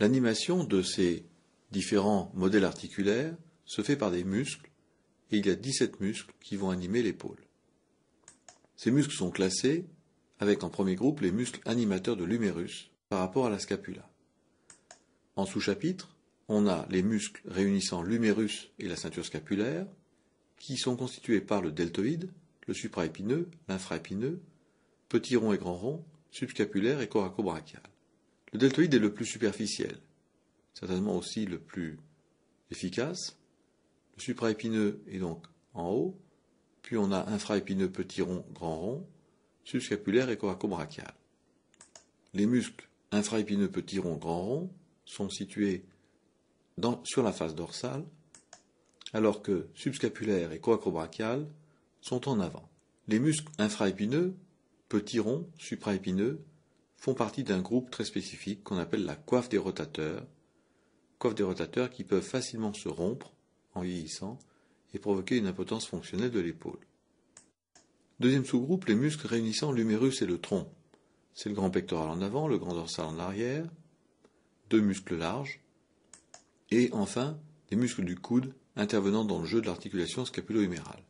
L'animation de ces différents modèles articulaires se fait par des muscles, et il y a 17 muscles qui vont animer l'épaule. Ces muscles sont classés avec en premier groupe les muscles animateurs de l'humérus par rapport à la scapula. En sous-chapitre, on a les muscles réunissant l'humérus et la ceinture scapulaire, qui sont constitués par le deltoïde, le supraépineux, l'infraépineux, petit rond et grand rond, subscapulaire et coracobrachial. Le deltoïde est le plus superficiel, certainement aussi le plus efficace. Le supraépineux est donc en haut, puis on a infraépineux, petit rond, grand rond, subscapulaire et coracobrachial. Les muscles infraépineux, petit rond, grand rond sont situés sur la face dorsale, alors que subscapulaire et coracobrachial sont en avant. Les muscles infraépineux, petit rond, supraépineux, font partie d'un groupe très spécifique qu'on appelle la coiffe des rotateurs qui peuvent facilement se rompre en vieillissant et provoquer une impotence fonctionnelle de l'épaule. Deuxième sous-groupe, les muscles réunissant l'humérus et le tronc. C'est le grand pectoral en avant, le grand dorsal en arrière, deux muscles larges, et enfin les muscles du coude intervenant dans le jeu de l'articulation scapulo-humérale.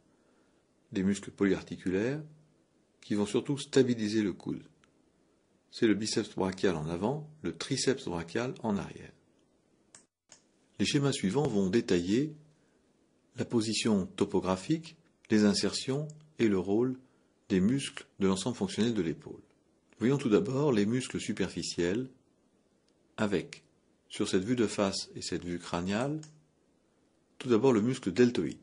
Des muscles polyarticulaires qui vont surtout stabiliser le coude. C'est le biceps brachial en avant, le triceps brachial en arrière. Les schémas suivants vont détailler la position topographique, les insertions et le rôle des muscles de l'ensemble fonctionnel de l'épaule. Voyons tout d'abord les muscles superficiels avec, sur cette vue de face et cette vue crâniale, tout d'abord le muscle deltoïde.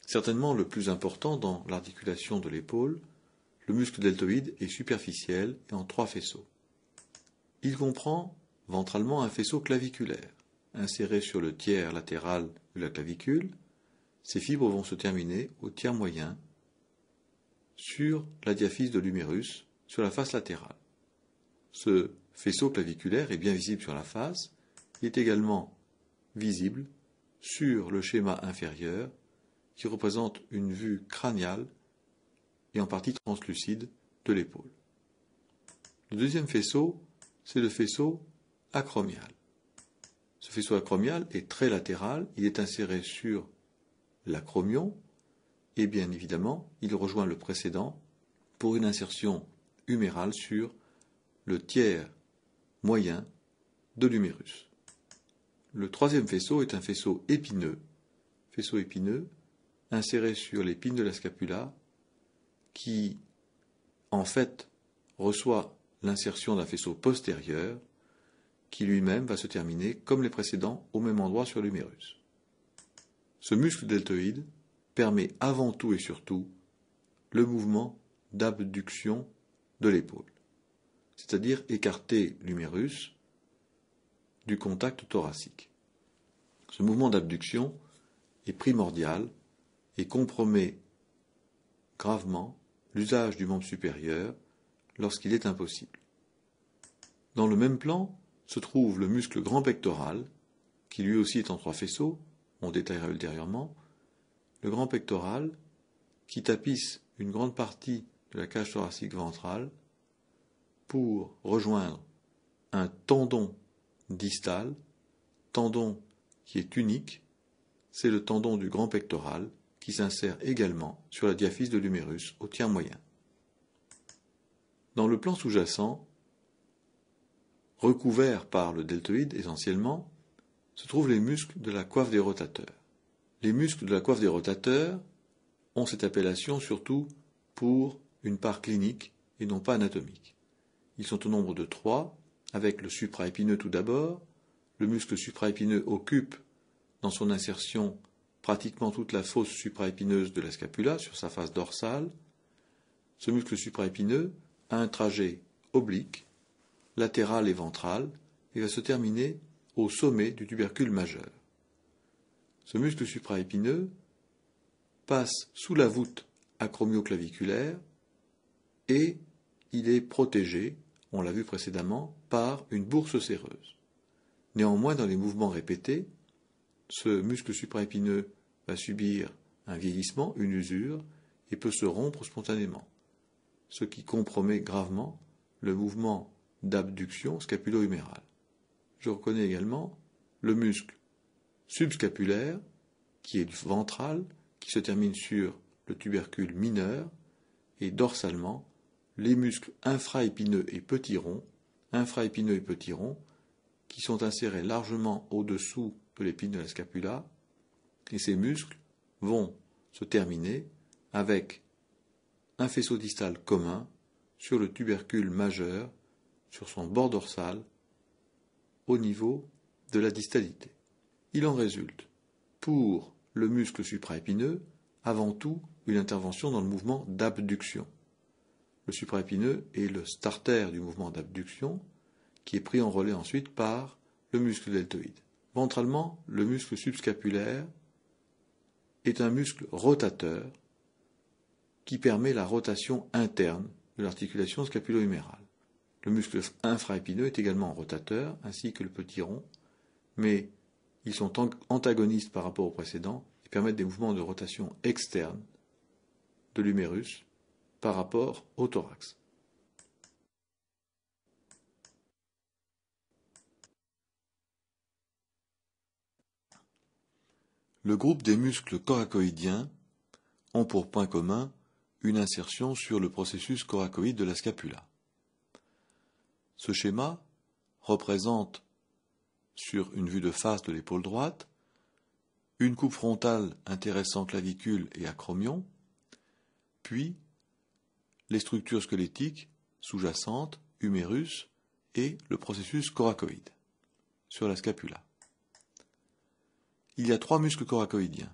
Certainement le plus important dans l'articulation de l'épaule, le muscle deltoïde est superficiel et en 3 faisceaux. Il comprend ventralement un faisceau claviculaire, inséré sur le tiers latéral de la clavicule. Ces fibres vont se terminer au tiers moyen sur la diaphyse de l'humérus, sur la face latérale. Ce faisceau claviculaire est bien visible sur la face, il est également visible sur le schéma inférieur qui représente une vue crâniale et en partie translucide de l'épaule. Le deuxième faisceau, c'est le faisceau acromial. Ce faisceau acromial est très latéral, il est inséré sur l'acromion et bien évidemment, il rejoint le précédent pour une insertion humérale sur le tiers moyen de l'humérus. Le troisième faisceau est un faisceau épineux inséré sur l'épine de la scapula qui, en fait, reçoit l'insertion d'un faisceau postérieur qui lui-même va se terminer, comme les précédents, au même endroit sur l'humérus. Ce muscle deltoïde permet avant tout et surtout le mouvement d'abduction de l'épaule, c'est-à-dire écarter l'humérus du contact thoracique. Ce mouvement d'abduction est primordial et compromet gravement l'usage du membre supérieur lorsqu'il est impossible. Dans le même plan se trouve le muscle grand pectoral, qui lui aussi est en 3 faisceaux, on détaillera ultérieurement, le grand pectoral qui tapisse une grande partie de la cage thoracique ventrale pour rejoindre un tendon distal, tendon qui est unique, c'est le tendon du grand pectoral qui s'insère également sur la diaphyse de l'humérus au tiers moyen. Dans le plan sous-jacent, recouvert par le deltoïde essentiellement, se trouvent les muscles de la coiffe des rotateurs. Les muscles de la coiffe des rotateurs ont cette appellation surtout pour une part clinique et non pas anatomique. Ils sont au nombre de 3, avec le supraépineux tout d'abord. Le muscle supraépineux occupe dans son insertion pratiquement toute la fosse supraépineuse de la scapula sur sa face dorsale. Ce muscle supraépineux a un trajet oblique, latéral et ventral, et va se terminer au sommet du tubercule majeur. Ce muscle supraépineux passe sous la voûte acromioclaviculaire et il est protégé, on l'a vu précédemment, par une bourse séreuse. Néanmoins, dans les mouvements répétés, ce muscle supraépineux va subir un vieillissement, une usure, et peut se rompre spontanément, ce qui compromet gravement le mouvement d'abduction scapulo-humérale. je reconnais également le muscle subscapulaire, qui est ventral, qui se termine sur le tubercule mineur, et dorsalement, les muscles infraépineux et petit rond, qui sont insérés largement au-dessous de l'épine de la scapula, et ces muscles vont se terminer avec un faisceau distal commun sur le tubercule majeur, sur son bord dorsal, au niveau de la distalité. Il en résulte, pour le muscle supraépineux, avant tout une intervention dans le mouvement d'abduction. Le supraépineux est le starter du mouvement d'abduction, qui est pris en relais ensuite par le muscle deltoïde. Ventralement, le muscle subscapulaire est un muscle rotateur qui permet la rotation interne de l'articulation scapulo-humérale. Le muscle infraépineux est également rotateur, ainsi que le petit rond, mais ils sont antagonistes par rapport au précédent et permettent des mouvements de rotation externe de l'humérus par rapport au thorax. Le groupe des muscles coracoïdiens ont pour point commun une insertion sur le processus coracoïde de la scapula. Ce schéma représente, sur une vue de face de l'épaule droite, une coupe frontale intéressant clavicule et acromion, puis les structures squelettiques sous-jacentes, humérus, et le processus coracoïde sur la scapula. Il y a 3 muscles coracoïdiens,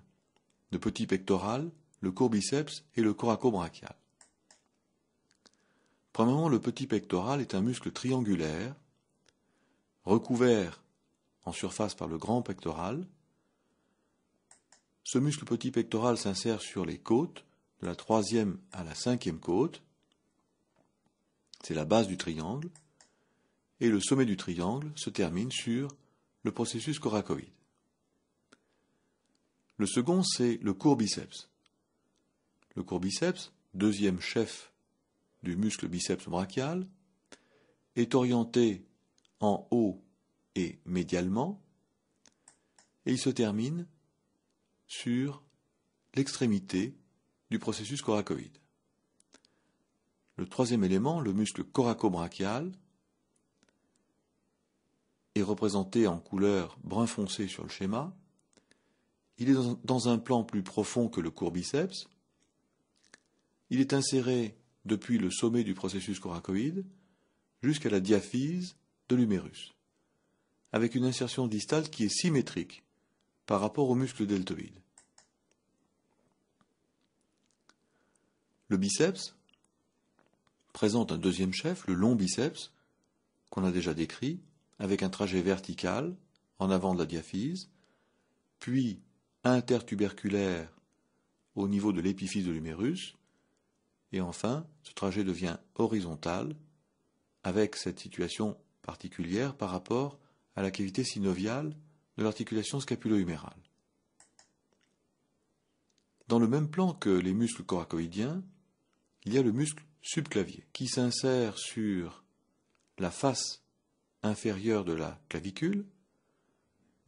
le petit pectoral, le court biceps et le coracobrachial. Premièrement, le petit pectoral est un muscle triangulaire, recouvert en surface par le grand pectoral. Ce muscle petit pectoral s'insère sur les côtes, de la 3e à la 5e côte. C'est la base du triangle. Et le sommet du triangle se termine sur le processus coracoïde. Le second, c'est le court biceps. Le court biceps, 2e chef du muscle biceps brachial, est orienté en haut et médialement, et il se termine sur l'extrémité du processus coracoïde. Le 3e élément, le muscle coracobrachial, est représenté en couleur brun foncé sur le schéma. Il est dans un plan plus profond que le court biceps. Il est inséré depuis le sommet du processus coracoïde jusqu'à la diaphyse de l'humérus, avec une insertion distale qui est symétrique par rapport au muscle deltoïde. Le biceps présente un 2e chef, le long biceps, qu'on a déjà décrit, avec un trajet vertical en avant de la diaphyse, puis intertuberculaire au niveau de l'épiphyse de l'humérus, et enfin, ce trajet devient horizontal avec cette situation particulière par rapport à la cavité synoviale de l'articulation scapulo-humérale. Dans le même plan que les muscles coracoïdiens, il y a le muscle subclavier qui s'insère sur la face inférieure de la clavicule,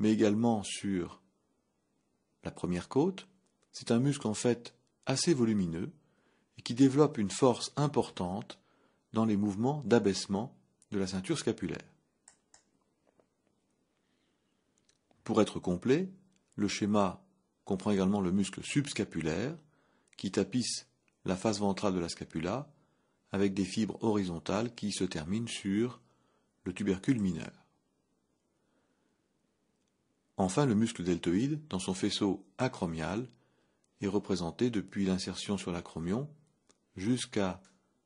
mais également sur la première côte. C'est un muscle en fait assez volumineux et qui développe une force importante dans les mouvements d'abaissement de la ceinture scapulaire. Pour être complet, le schéma comprend également le muscle subscapulaire qui tapisse la face ventrale de la scapula avec des fibres horizontales qui se terminent sur le tubercule mineur. Enfin, le muscle deltoïde, dans son faisceau acromial, est représenté depuis l'insertion sur l'acromion jusqu'à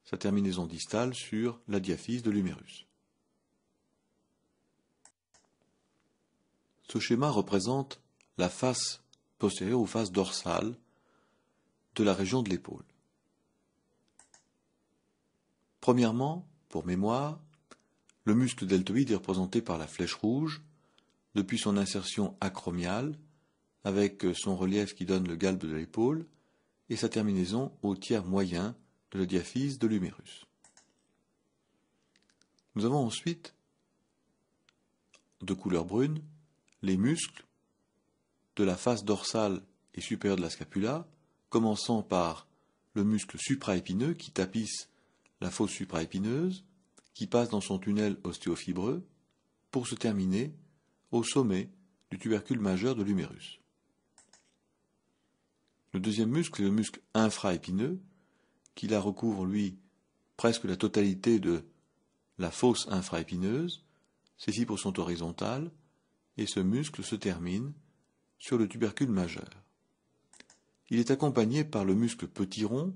sa terminaison distale sur la diaphyse de l'humérus. Ce schéma représente la face postérieure ou face dorsale de la région de l'épaule. Premièrement, pour mémoire, le muscle deltoïde est représenté par la flèche rouge depuis son insertion acromiale avec son relief qui donne le galbe de l'épaule et sa terminaison au tiers moyen de la diaphyse de l'humérus. Nous avons ensuite de couleur brune les muscles de la face dorsale et supérieure de la scapula, commençant par le muscle supraépineux qui tapisse la fosse supraépineuse, qui passe dans son tunnel ostéofibreux, pour se terminer au sommet du tubercule majeur de l'humérus. Le deuxième muscle est le muscle infraépineux, qui là recouvre, lui, presque la totalité de la fosse infraépineuse. Ses fibres sont horizontales, et ce muscle se termine sur le tubercule majeur. Il est accompagné par le muscle petit rond,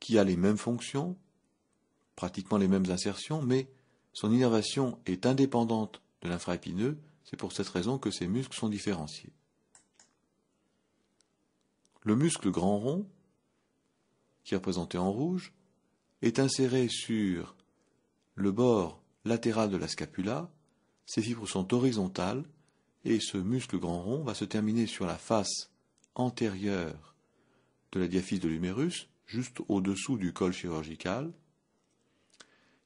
qui a les mêmes fonctions, pratiquement les mêmes insertions, mais son innervation est indépendante de l'infraépineux. C'est pour cette raison que ces muscles sont différenciés. Le muscle grand rond, qui est représenté en rouge, est inséré sur le bord latéral de la scapula. Ses fibres sont horizontales et ce muscle grand rond va se terminer sur la face antérieure de la diaphyse de l'humérus, juste au-dessous du col chirurgical.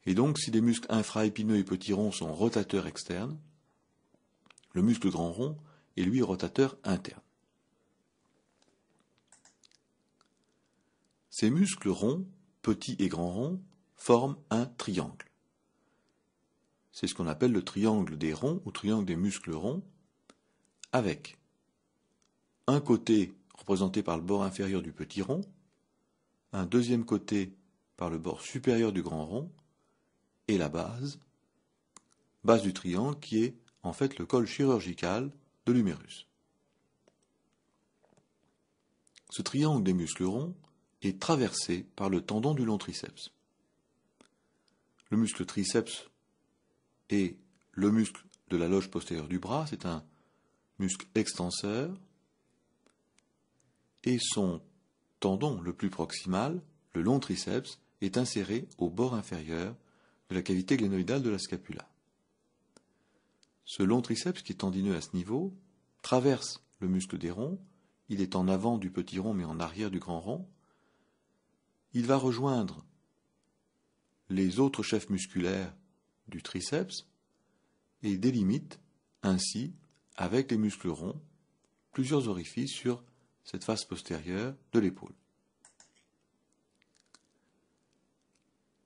Et donc, si les muscles infraépineux et petits ronds sont rotateurs externes, le muscle grand rond est lui rotateur interne. Ces muscles ronds, petits et grands ronds, forment un triangle. C'est ce qu'on appelle le triangle des ronds ou triangle des muscles ronds, avec un côté représenté par le bord inférieur du petit rond, un deuxième côté par le bord supérieur du grand rond, et la base du triangle qui est en fait le col chirurgical de l'humérus. Ce triangle des muscles ronds est traversé par le tendon du long triceps. Le muscle triceps est le muscle de la loge postérieure du bras, c'est un muscle extenseur, et son tendon le plus proximal, le long triceps, est inséré au bord inférieur de la cavité glénoïdale de la scapula. Ce long triceps, qui est tendineux à ce niveau, traverse le muscle des ronds. Il est en avant du petit rond mais en arrière du grand rond. Il va rejoindre les autres chefs musculaires du triceps et délimite ainsi, avec les muscles ronds, plusieurs orifices sur cette face postérieure de l'épaule.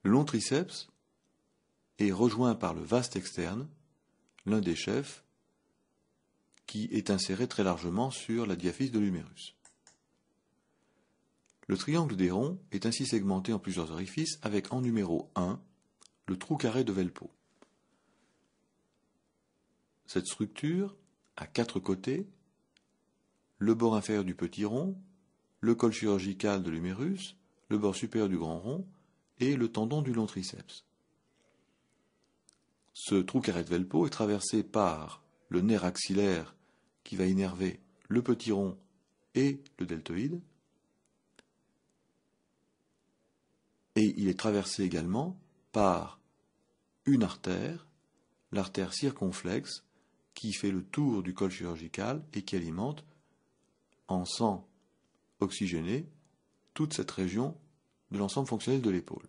Le long triceps est rejoint par le vaste externe, l'un des chefs, qui est inséré très largement sur la diaphyse de l'humérus. Le triangle des ronds est ainsi segmenté en plusieurs orifices avec en numéro 1 le trou carré de Velpeau. Cette structure a 4 côtés, le bord inférieur du petit rond, le col chirurgical de l'humérus, le bord supérieur du grand rond et le tendon du long triceps. Ce trou carré de Velpeau est traversé par le nerf axillaire qui va innerver le petit rond et le deltoïde. Et il est traversé également par une artère, l'artère circonflexe, qui fait le tour du col chirurgical et qui alimente en sang oxygéné toute cette région de l'ensemble fonctionnel de l'épaule.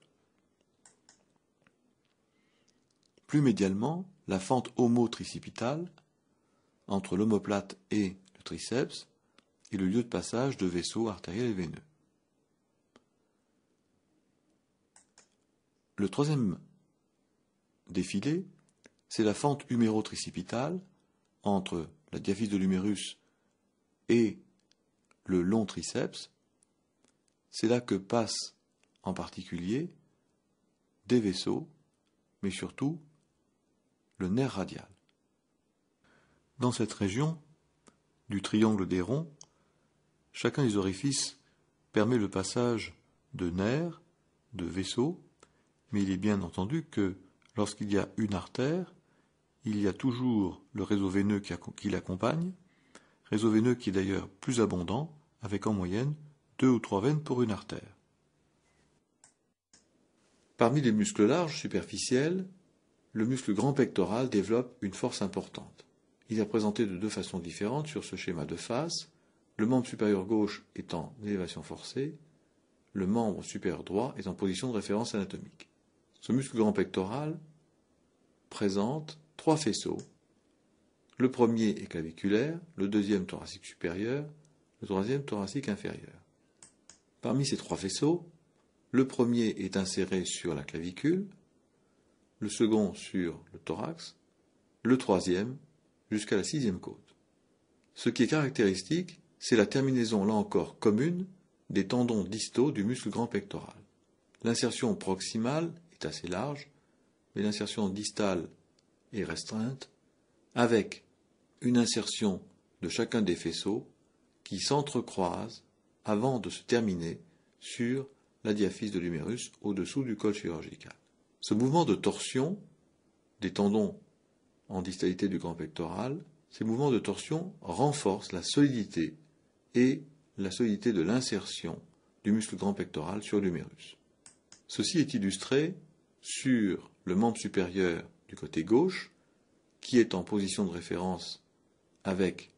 Plus médialement, la fente homotricipitale entre l'omoplate et le triceps est le lieu de passage de vaisseaux artériels et veineux. Le troisième défilé, c'est la fente humérotricipitale entre la diaphyse de l'humérus et le long triceps. C'est là que passent en particulier des vaisseaux, mais surtout le nerf radial. Dans cette région du triangle des ronds, chacun des orifices permet le passage de nerfs, de vaisseaux, mais il est bien entendu que lorsqu'il y a une artère, il y a toujours le réseau veineux qui l'accompagne, réseau veineux qui est d'ailleurs plus abondant, avec en moyenne 2 ou 3 veines pour une artère. Parmi les muscles larges superficiels, le muscle grand pectoral développe une force importante. Il est présenté de 2 façons différentes sur ce schéma de face, le membre supérieur gauche est en élévation forcée, le membre supérieur droit est en position de référence anatomique. Ce muscle grand pectoral présente 3 faisceaux Le premier est claviculaire, le deuxième thoracique supérieur, le troisième thoracique inférieur. Parmi ces trois faisceaux, le premier est inséré sur la clavicule, le second sur le thorax, le troisième jusqu'à la sixième côte. Ce qui est caractéristique, c'est la terminaison, là encore commune, des tendons distaux du muscle grand pectoral. L'insertion proximale est assez large, mais l'insertion distale est restreinte, avec une insertion de chacun des faisceaux qui s'entrecroisent avant de se terminer sur la diaphyse de l'humérus au-dessous du col chirurgical. Ce mouvement de torsion des tendons en distalité du grand pectoral, ces mouvements de torsion renforcent la solidité et la solidité de l'insertion du muscle grand pectoral sur l'humérus. Ceci est illustré sur le membre supérieur du côté gauche, qui est en position de référence avec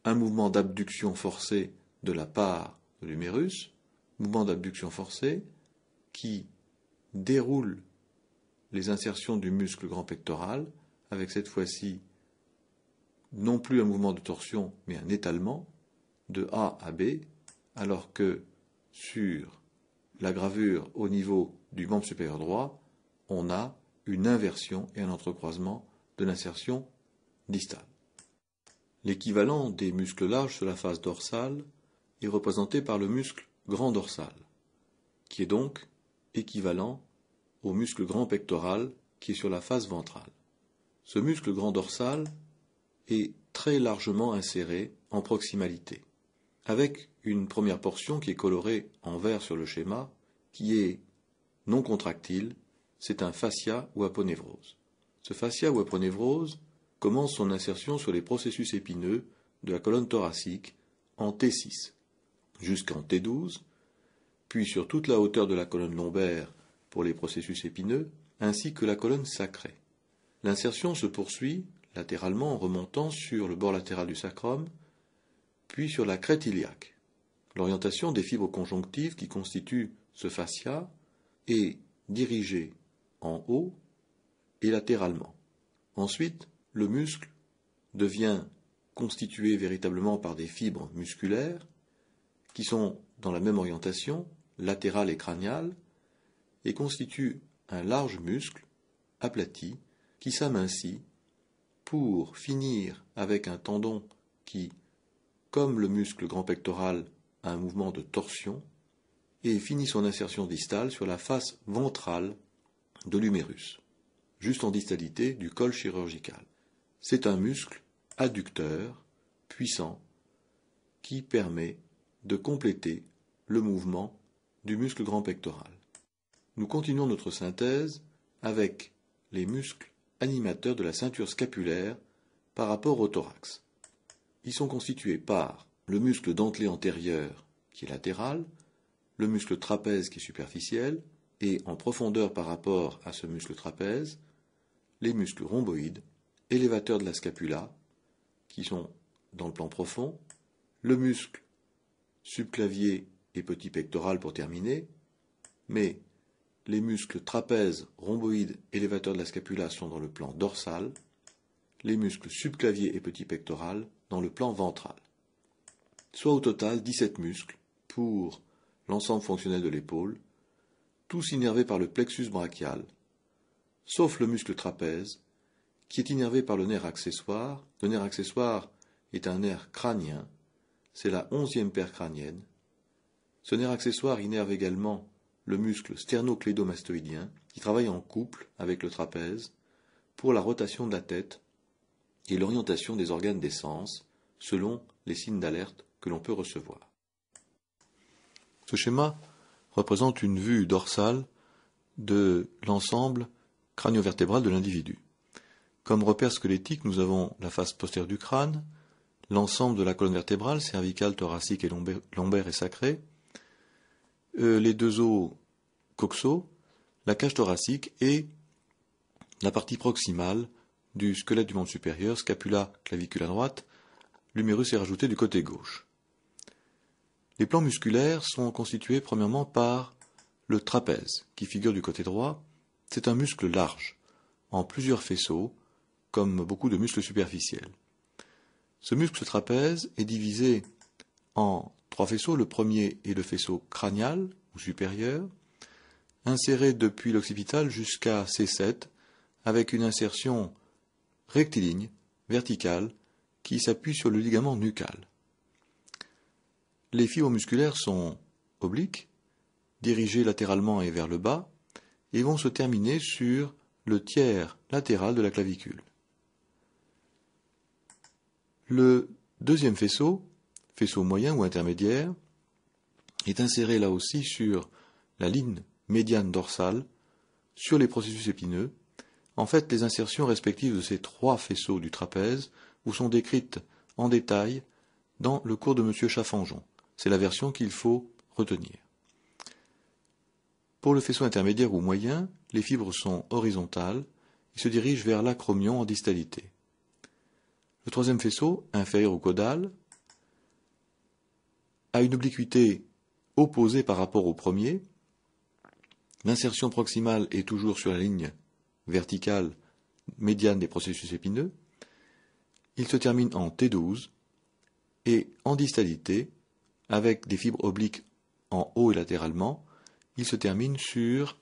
un mouvement d'abduction forcé de la part de l'humérus, mouvement d'abduction forcé qui déroule les insertions du muscle grand pectoral, avec cette fois-ci non plus un mouvement de torsion, mais un étalement de A à B, alors que sur la gravure au niveau du membre supérieur droit, on a une inversion et un entrecroisement de l'insertion distale. L'équivalent des muscles larges sur la face dorsale est représenté par le muscle grand dorsal, qui est donc équivalent au muscle grand pectoral qui est sur la face ventrale. Ce muscle grand dorsal est très largement inséré en proximalité, avec une première portion qui est colorée en vert sur le schéma, qui est non contractile, c'est un fascia ou aponévrose. Ce fascia ou aponévrose commence son insertion sur les processus épineux de la colonne thoracique en T6 jusqu'en T12, puis sur toute la hauteur de la colonne lombaire pour les processus épineux, ainsi que la colonne sacrée. L'insertion se poursuit latéralement en remontant sur le bord latéral du sacrum, puis sur la crête iliaque. L'orientation des fibres conjonctives qui constituent ce fascia est dirigée en haut et latéralement. Ensuite, le muscle devient constitué véritablement par des fibres musculaires qui sont dans la même orientation, latérale et crâniale, et constituent un large muscle aplati qui s'amincit pour finir avec un tendon qui, comme le muscle grand pectoral, a un mouvement de torsion et finit son insertion distale sur la face ventrale de l'humérus, juste en distalité du col chirurgical. C'est un muscle adducteur puissant qui permet de compléter le mouvement du muscle grand pectoral. Nous continuons notre synthèse avec les muscles animateurs de la ceinture scapulaire par rapport au thorax. Ils sont constitués par le muscle dentelé antérieur qui est latéral, le muscle trapèze qui est superficiel, et en profondeur par rapport à ce muscle trapèze, les muscles rhomboïdes, élévateurs de la scapula, qui sont dans le plan profond, le muscle subclavier et petit pectoral pour terminer, mais les muscles trapèzes, rhomboïdes, élévateurs de la scapula sont dans le plan dorsal, les muscles subclavier et petit pectoral dans le plan ventral. Soit au total 17 muscles pour l'ensemble fonctionnel de l'épaule, tous innervés par le plexus brachial, sauf le muscle trapèze, qui est innervé par le nerf accessoire. Le nerf accessoire est un nerf crânien, c'est la 11e paire crânienne. Ce nerf accessoire innerve également le muscle sternoclédomastoïdien, qui travaille en couple avec le trapèze pour la rotation de la tête et l'orientation des organes des sens, selon les signes d'alerte que l'on peut recevoir. Ce schéma représente une vue dorsale de l'ensemble crânio-vertébral de l'individu. Comme repère squelettique, nous avons la face postérieure du crâne, l'ensemble de la colonne vertébrale, cervicale, thoracique et lombaire et sacrée, les deux os coxaux, la cage thoracique et la partie proximale du squelette du membre supérieur, scapula, clavicule à droite, l'humérus est rajouté du côté gauche. Les plans musculaires sont constitués premièrement par le trapèze, qui figure du côté droit. C'est un muscle large, en plusieurs faisceaux, comme beaucoup de muscles superficiels. Ce muscle trapèze est divisé en 3 faisceaux. Le premier est le faisceau crânial ou supérieur, inséré depuis l'occipital jusqu'à C7, avec une insertion rectiligne, verticale, qui s'appuie sur le ligament nucal. Les fibres musculaires sont obliques, dirigées latéralement et vers le bas, et vont se terminer sur le tiers latéral de la clavicule. Le deuxième faisceau, faisceau moyen ou intermédiaire, est inséré là aussi sur la ligne médiane dorsale, sur les processus épineux. En fait, les insertions respectives de ces 3 faisceaux du trapèze vous sont décrites en détail dans le cours de M. Chaffanjon. C'est la version qu'il faut retenir. Pour le faisceau intermédiaire ou moyen, les fibres sont horizontales et se dirigent vers l'acromion en distalité. Le troisième faisceau, inférieur ou caudal, a une obliquité opposée par rapport au premier. L'insertion proximale est toujours sur la ligne verticale médiane des processus épineux. Il se termine en T12 et en distalité, avec des fibres obliques en haut et latéralement, il se termine sur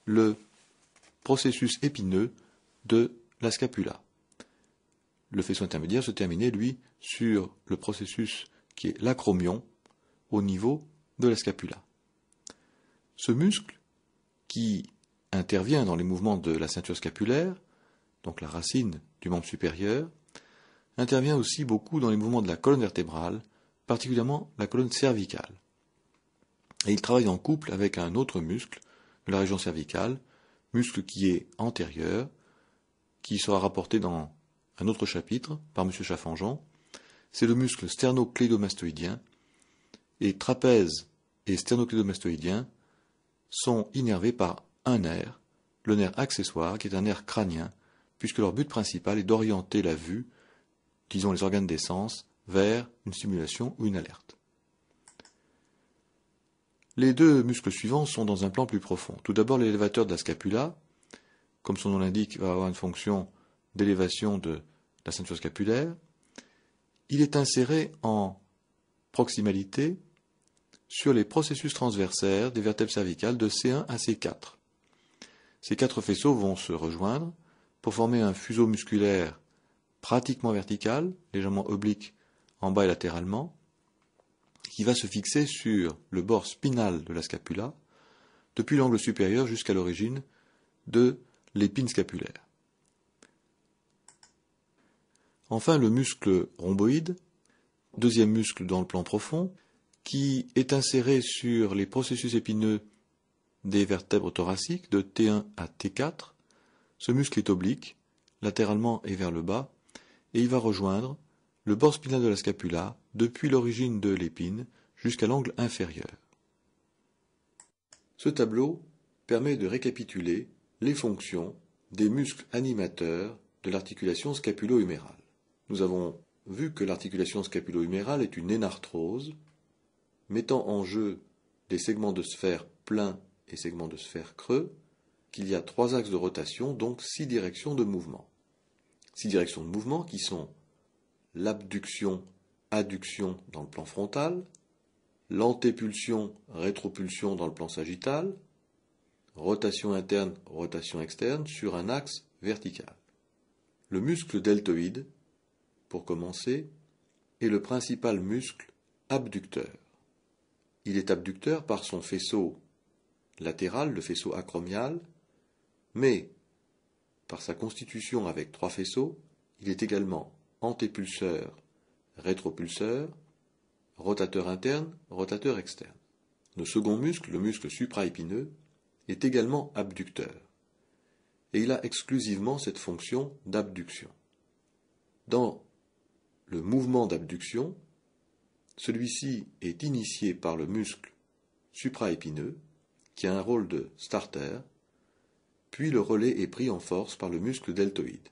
le processus épineux de la scapula. Le faisceau intermédiaire se terminait, lui, sur le processus qui est l'acromion au niveau de la scapula. Ce muscle, qui intervient dans les mouvements de la ceinture scapulaire, donc la racine du membre supérieur, intervient aussi beaucoup dans les mouvements de la colonne vertébrale, particulièrement la colonne cervicale. Et il travaille en couple avec un autre muscle de la région cervicale, muscle qui est antérieur, qui sera rapporté dans un autre chapitre par M. Chaffanjon. C'est le muscle sternocléidomastoïdien, et trapèze et sternocléidomastoïdien sont innervés par un nerf, le nerf accessoire, qui est un nerf crânien, puisque leur but principal est d'orienter la vue, disons les organes des sens, vers une stimulation ou une alerte. Les 2 muscles suivants sont dans un plan plus profond. Tout d'abord, l'élévateur de la scapula, comme son nom l'indique, va avoir une fonction d'élévation de la ceinture scapulaire. Il est inséré en proximalité sur les processus transversaires des vertèbres cervicales de C1 à C4. Ces 4 faisceaux vont se rejoindre pour former un fuseau musculaire pratiquement vertical, légèrement oblique en bas et latéralement, qui va se fixer sur le bord spinal de la scapula, depuis l'angle supérieur jusqu'à l'origine de l'épine scapulaire. Enfin, le muscle rhomboïde, deuxième muscle dans le plan profond, qui est inséré sur les processus épineux des vertèbres thoraciques de T1 à T4. Ce muscle est oblique, latéralement et vers le bas, et il va rejoindre le bord spinal de la scapula depuis l'origine de l'épine jusqu'à l'angle inférieur. Ce tableau permet de récapituler les fonctions des muscles animateurs de l'articulation scapulo-humérale. Nous avons vu que l'articulation scapulo-humérale est une énarthrose mettant en jeu des segments de sphère pleins et segments de sphère creux, qu'il y a 3 axes de rotation, donc 6 directions de mouvement. 6 directions de mouvement qui sont l'abduction, adduction dans le plan frontal, l'antépulsion, rétropulsion dans le plan sagittal, rotation interne, rotation externe sur un axe vertical. Le muscle deltoïde, pour commencer, est le principal muscle abducteur. Il est abducteur par son faisceau latéral, le faisceau acromial, mais par sa constitution avec 3 faisceaux, il est également antépulseur, rétropulseur, rotateur interne, rotateur externe. Le second muscle, le muscle supraépineux, est également abducteur, et il a exclusivement cette fonction d'abduction. Dans le mouvement d'abduction, celui-ci est initié par le muscle supraépineux, qui a un rôle de starter, puis le relais est pris en force par le muscle deltoïde.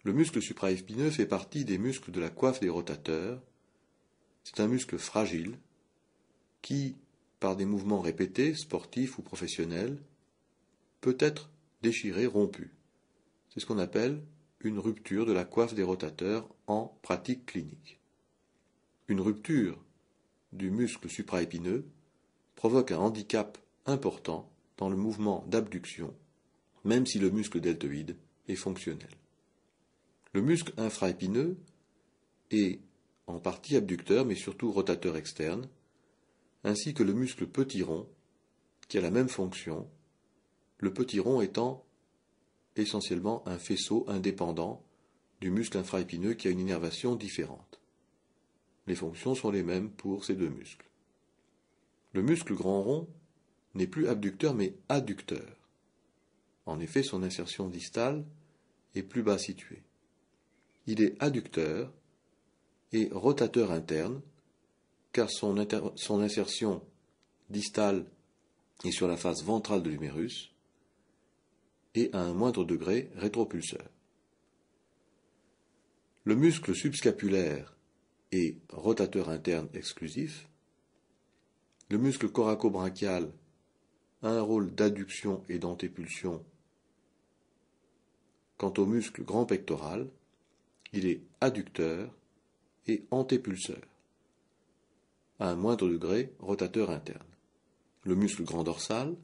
Le muscle supraépineux fait partie des muscles de la coiffe des rotateurs. C'est un muscle fragile qui, par des mouvements répétés, sportifs ou professionnels, peut être déchiré, rompu. C'est ce qu'on appelle une rupture de la coiffe des rotateurs en pratique clinique. Une rupture du muscle supraépineux provoque un handicap important dans le mouvement d'abduction, même si le muscle deltoïde est fonctionnel. Le muscle infraépineux est en partie abducteur, mais surtout rotateur externe, ainsi que le muscle petit rond, qui a la même fonction, le petit rond étant essentiellement un faisceau indépendant du muscle infraépineux qui a une innervation différente. Les fonctions sont les mêmes pour ces deux muscles. Le muscle grand rond n'est plus abducteur mais adducteur. En effet, son insertion distale est plus bas située. Il est adducteur et rotateur interne, car son insertion distale est sur la face ventrale de l'humérus et à un moindre degré rétropulseur. Le muscle subscapulaire est rotateur interne exclusif. Le muscle coraco-brachial a un rôle d'adduction et d'antépulsion. Quant au muscle grand pectoral, il est adducteur et antépulseur, à un moindre degré rotateur interne. Le muscle grand dorsal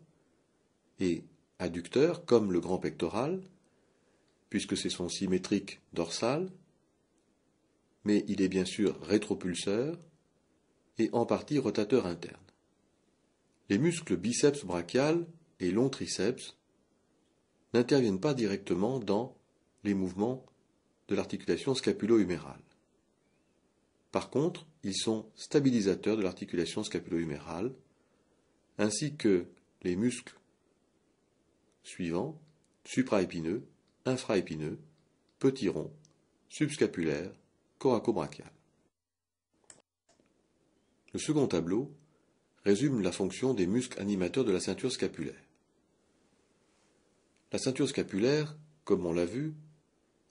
est adducteur comme le grand pectoral, puisque c'est son symétrique dorsal, mais il est bien sûr rétropulseur et en partie rotateur interne. Les muscles biceps brachial et long triceps n'interviennent pas directement dans les mouvements de l'articulation scapulo-humérale. Par contre, ils sont stabilisateurs de l'articulation scapulo-humérale, ainsi que les muscles suivants, supraépineux, infraépineux, petit rond, subscapulaire, coraco-brachial. Le second tableau résume la fonction des muscles animateurs de la ceinture scapulaire. La ceinture scapulaire, comme on l'a vu,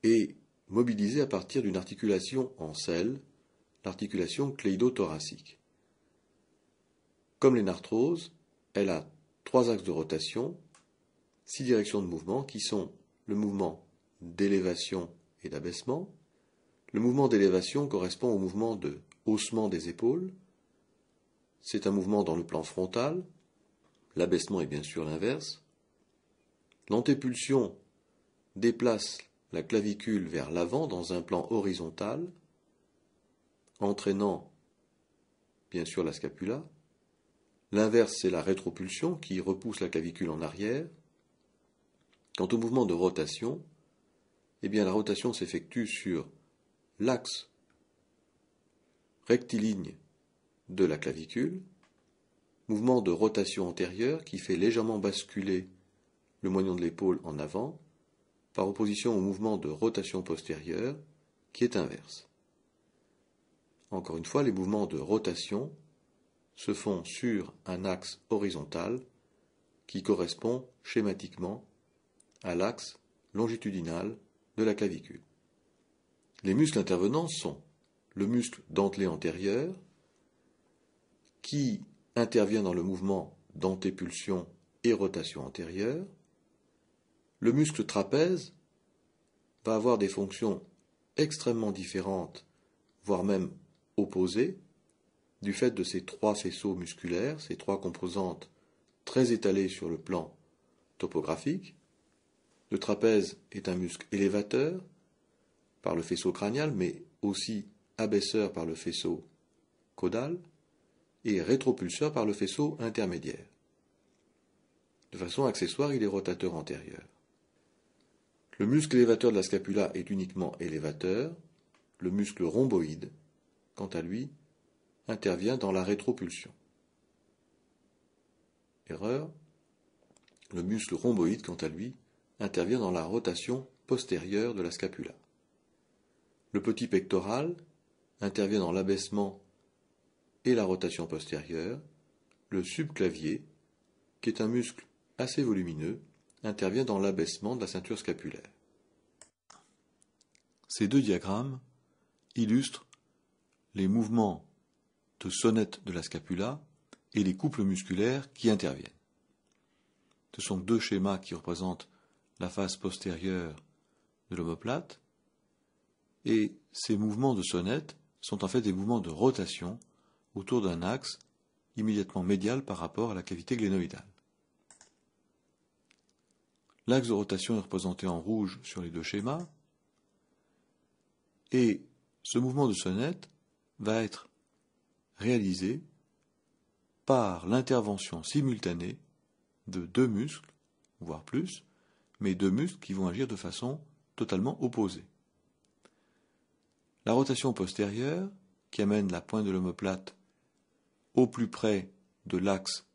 est mobilisée à partir d'une articulation en selle, l'articulation cléido-thoracique. Comme les nartroses, elle a 3 axes de rotation, 6 directions de mouvement qui sont le mouvement d'élévation et d'abaissement. Le mouvement d'élévation correspond au mouvement de haussement des épaules. C'est un mouvement dans le plan frontal. L'abaissement est bien sûr l'inverse. L'antépulsion déplace la clavicule vers l'avant dans un plan horizontal, entraînant bien sûr la scapula. L'inverse, c'est la rétropulsion qui repousse la clavicule en arrière. Quant au mouvement de rotation, eh bien la rotation s'effectue sur l'axe rectiligne de la clavicule, mouvement de rotation antérieure qui fait légèrement basculer le moignon de l'épaule en avant, par opposition au mouvement de rotation postérieure qui est inverse. Encore une fois, les mouvements de rotation se font sur un axe horizontal qui correspond schématiquement à l'axe longitudinal de la clavicule. Les muscles intervenants sont le muscle dentelé antérieur qui intervient dans le mouvement d'antépulsion et rotation antérieure. Le muscle trapèze va avoir des fonctions extrêmement différentes, voire même opposées, du fait de ces 3 faisceaux musculaires, ces 3 composantes très étalées sur le plan topographique. Le trapèze est un muscle élévateur par le faisceau crânial, mais aussi abaisseur par le faisceau caudal et rétropulseur par le faisceau intermédiaire. De façon accessoire, il est rotateur antérieur. Le muscle élévateur de la scapula est uniquement élévateur. Le muscle rhomboïde, quant à lui, intervient dans la rétropulsion. Erreur. Le muscle rhomboïde, quant à lui, intervient dans la rotation postérieure de la scapula. Le petit pectoral intervient dans l'abaissement et la rotation postérieure. Le subclavier, qui est un muscle assez volumineux, intervient dans l'abaissement de la ceinture scapulaire. Ces 2 diagrammes illustrent les mouvements de sonnette de la scapula et les couples musculaires qui interviennent. Ce sont 2 schémas qui représentent la face postérieure de l'omoplate, et ces mouvements de sonnette sont en fait des mouvements de rotation autour d'un axe immédiatement médial par rapport à la cavité glénoïdale. L'axe de rotation est représenté en rouge sur les deux schémas, et ce mouvement de sonnette va être réalisé par l'intervention simultanée de deux muscles, voire plus, mais deux muscles qui vont agir de façon totalement opposée. La rotation postérieure, qui amène la pointe de l'omoplate au plus près de l'axe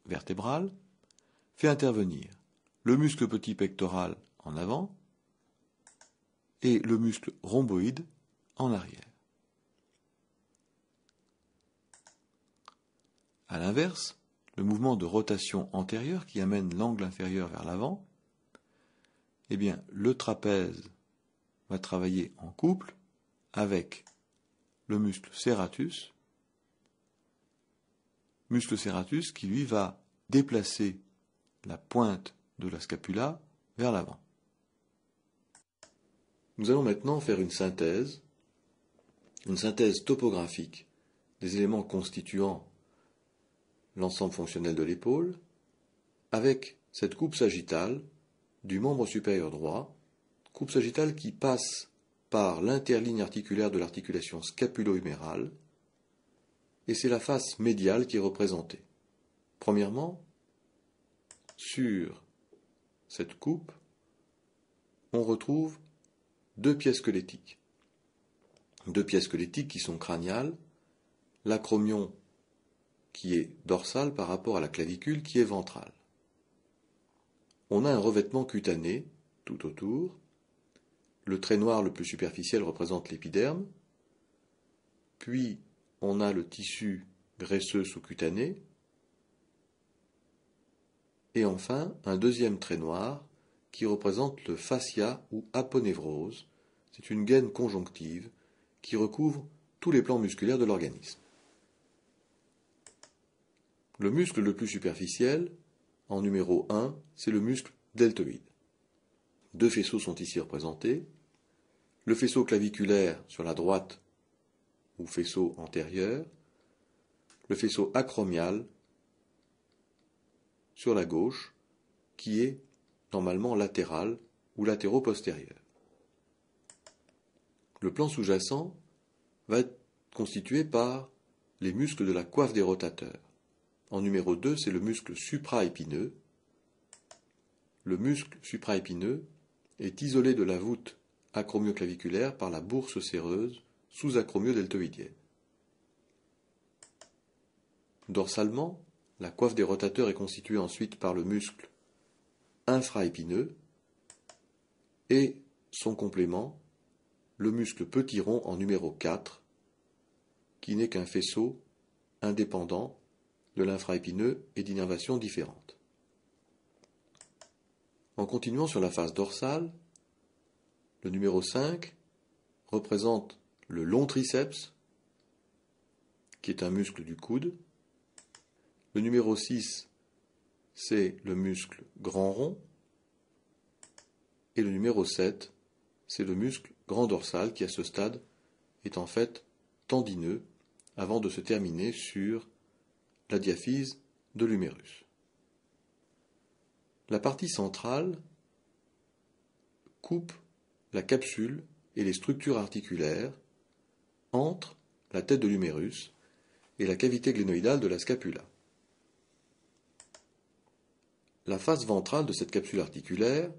vertébral, fait intervenir le muscle petit pectoral en avant et le muscle rhomboïde en arrière. A l'inverse, le mouvement de rotation antérieure qui amène l'angle inférieur vers l'avant, eh bien, le trapèze va travailler en couple avec le muscle serratus qui lui va déplacer la pointe de la scapula vers l'avant. Nous allons maintenant faire une synthèse topographique des éléments constituant l'ensemble fonctionnel de l'épaule, avec cette coupe sagittale du membre supérieur droit, coupe sagittale qui passe par l'interligne articulaire de l'articulation scapulo-humérale, et c'est la face médiale qui est représentée. Premièrement, sur cette coupe, on retrouve deux pièces squelettiques qui sont crâniales, l'acromion qui est dorsal par rapport à la clavicule qui est ventrale. On a un revêtement cutané tout autour. Le trait noir le plus superficiel représente l'épiderme, puis on a le tissu graisseux sous-cutané, et enfin un deuxième trait noir qui représente le fascia ou aponévrose. C'est une gaine conjonctive qui recouvre tous les plans musculaires de l'organisme. Le muscle le plus superficiel, en numéro 1, c'est le muscle deltoïde. Deux faisceaux sont ici représentés. Le faisceau claviculaire sur la droite, ou faisceau antérieur, le faisceau acromial sur la gauche, qui est normalement latéral ou latéro-postérieur. Le plan sous-jacent va être constitué par les muscles de la coiffe des rotateurs. En numéro 2, c'est le muscle supraépineux. Le muscle supraépineux est isolé de la voûte acromioclaviculaire par la bourse séreuse sous-acromio-deltoïdienne. Dorsalement, la coiffe des rotateurs est constituée ensuite par le muscle infraépineux et son complément, le muscle petit rond en numéro 4, qui n'est qu'un faisceau indépendant de l'infraépineux et d'innervation différente. En continuant sur la face dorsale, le numéro 5 représente le long triceps, qui est un muscle du coude. Le numéro 6, c'est le muscle grand rond. Et le numéro 7, c'est le muscle grand dorsal qui, à ce stade, est en fait tendineux avant de se terminer sur la diaphyse de l'humérus. La partie centrale coupe la capsule et les structures articulaires entre la tête de l'humérus et la cavité glénoïdale de la scapula. La face ventrale de cette capsule articulaire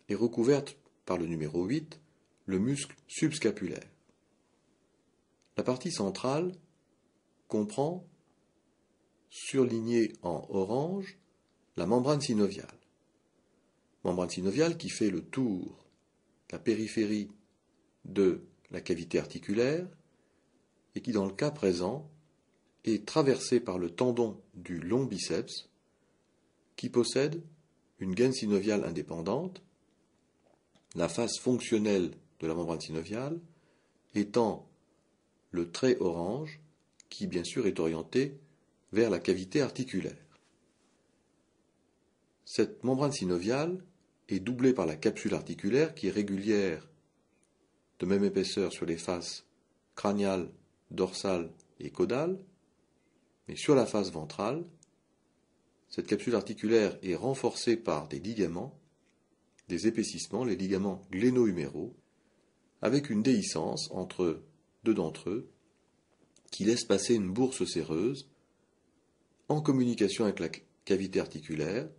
est recouverte par le numéro 8, le muscle subscapulaire. La partie centrale comprend, surlignée en orange, la membrane synoviale. Membrane synoviale qui fait le tour, la périphérie de la cavité articulaire et qui, dans le cas présent, est traversée par le tendon du long biceps qui possède une gaine synoviale indépendante, la face fonctionnelle de la membrane synoviale étant le trait orange qui, bien sûr, est orienté vers la cavité articulaire. Cette membrane synoviale est doublé par la capsule articulaire qui est régulière, de même épaisseur sur les faces crâniale, dorsale et caudale, mais sur la face ventrale, cette capsule articulaire est renforcée par des ligaments, des épaississements, les ligaments gléno-huméraux, avec une déhiscence entre deux d'entre eux, qui laisse passer une bourse séreuse en communication avec la cavité articulaire,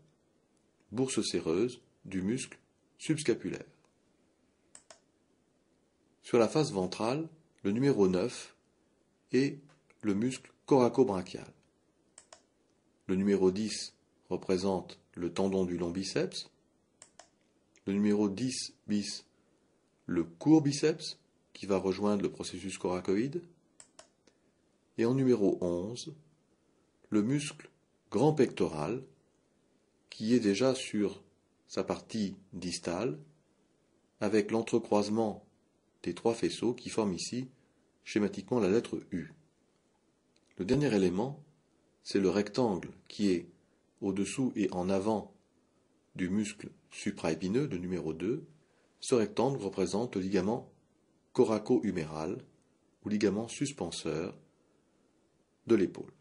bourse séreuse du muscle subscapulaire. Sur la face ventrale, le numéro 9 est le muscle coraco-brachial. Le numéro 10 représente le tendon du long biceps. Le numéro 10 bis, le court biceps, qui va rejoindre le processus coracoïde. Et en numéro 11, le muscle grand pectoral, qui est déjà sur sa partie distale, avec l'entrecroisement des trois faisceaux qui forment ici schématiquement la lettre U. Le dernier élément, c'est le rectangle qui est au-dessous et en avant du muscle supraépineux de numéro 2. Ce rectangle représente le ligament coraco-huméral ou ligament suspenseur de l'épaule.